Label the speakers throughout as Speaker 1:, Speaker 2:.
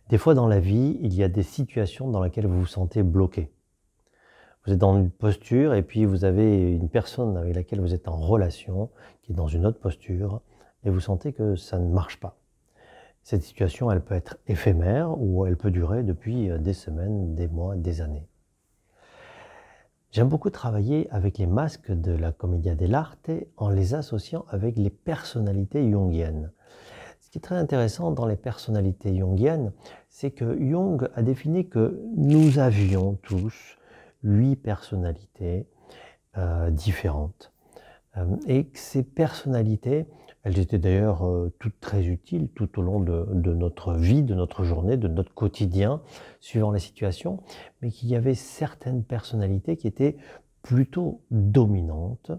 Speaker 1: Des fois dans la vie, il y a des situations dans lesquelles vous vous sentez bloqué. Vous êtes dans une posture et puis vous avez une personne avec laquelle vous êtes en relation qui est dans une autre posture et vous sentez que ça ne marche pas. Cette situation, elle peut être éphémère ou elle peut durer depuis des semaines, des mois, des années. J'aime beaucoup travailler avec les masques de la Commedia dell'arte en les associant avec les personnalités jungiennes. Ce qui est très intéressant dans les personnalités jungiennes, c'est que Jung a défini que nous avions tous 8 personnalités différentes. Et que ces personnalités, elles étaient d'ailleurs toutes très utiles tout au long de notre vie, de notre journée, de notre quotidien, suivant les situations, mais qu'il y avait certaines personnalités qui étaient plutôt dominantes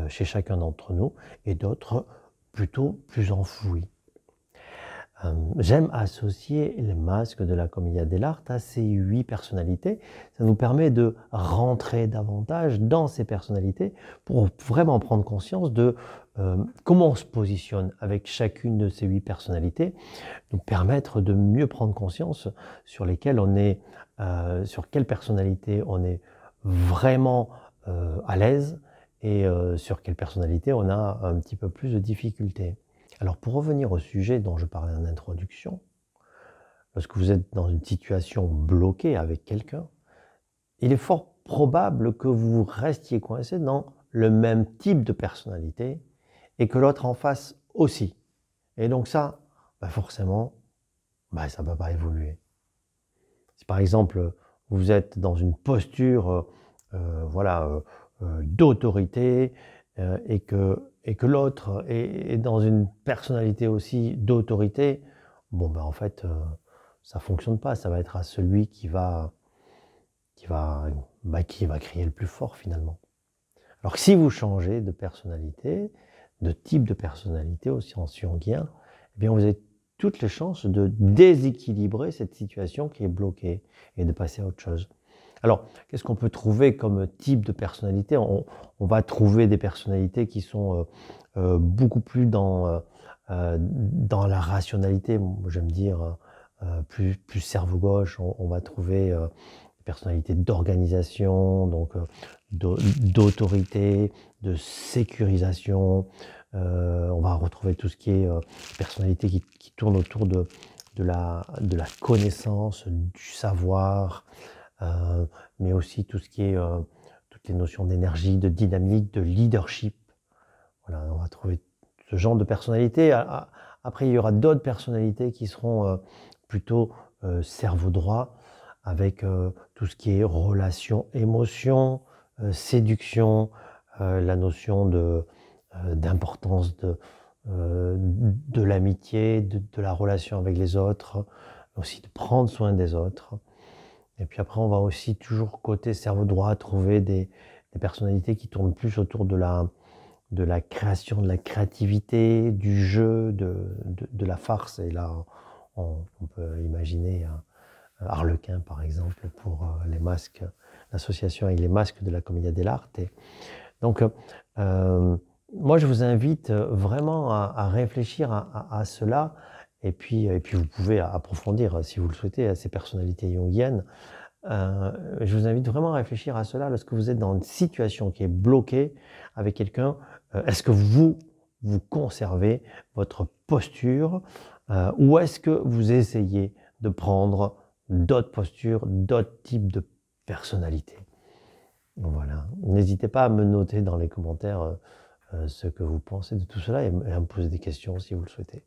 Speaker 1: chez chacun d'entre nous et d'autres plutôt plus enfouies. J'aime associer les masques de la Commedia dell'arte à ces 8 personnalités. Ça nous permet de rentrer davantage dans ces personnalités pour vraiment prendre conscience de comment on se positionne avec chacune de ces 8 personnalités, nous permettre de mieux prendre conscience sur lesquelles on est, sur quelle personnalité on est vraiment à l'aise et sur quelle personnalité on a un petit peu plus de difficultés. Alors pour revenir au sujet dont je parlais en introduction, lorsque vous êtes dans une situation bloquée avec quelqu'un, il est fort probable que vous restiez coincé dans le même type de personnalité et que l'autre en face aussi. Et donc ça, forcément, ça ne peut pas évoluer. Si par exemple, vous êtes dans une posture d'autorité et que l'autre est dans une personnalité aussi d'autorité, en fait, ça ne fonctionne pas. Ça va être à celui qui va crier le plus fort finalement. Alors que si vous changez de personnalité, de type de personnalité aussi en jungien, eh bien vous avez toutes les chances de déséquilibrer cette situation qui est bloquée et de passer à autre chose. Alors, qu'est-ce qu'on peut trouver comme type de personnalité? On va trouver des personnalités qui sont beaucoup plus dans la rationalité. J'aime dire plus cerveau gauche. On va trouver des personnalités d'organisation, donc d'autorité, de sécurisation. On va retrouver tout ce qui est personnalité qui tourne autour de la connaissance, du savoir, mais aussi tout ce qui est toutes les notions d'énergie, de dynamique, de leadership. Voilà, on va trouver ce genre de personnalité. Après, il y aura d'autres personnalités qui seront plutôt cerveau droit, avec tout ce qui est relation, émotion, séduction, la notion d'importance de l'amitié, de la relation avec les autres, aussi de prendre soin des autres. Et puis après, on va aussi toujours côté cerveau droit trouver des personnalités qui tournent plus autour de la création, de la créativité, du jeu, de la farce. Et là, on peut imaginer Harlequin, par exemple, pour les masques, l'association avec les masques de la Commedia dell'arte. Donc, moi, je vous invite vraiment à réfléchir à cela. Et puis vous pouvez approfondir, si vous le souhaitez, à ces personnalités jungiennes. Je vous invite vraiment à réfléchir à cela lorsque vous êtes dans une situation qui est bloquée avec quelqu'un. Est-ce que vous conservez votre posture ou est-ce que vous essayez de prendre d'autres postures, d'autres types de personnalités? Voilà. N'hésitez pas à me noter dans les commentaires ce que vous pensez de tout cela et à me poser des questions si vous le souhaitez.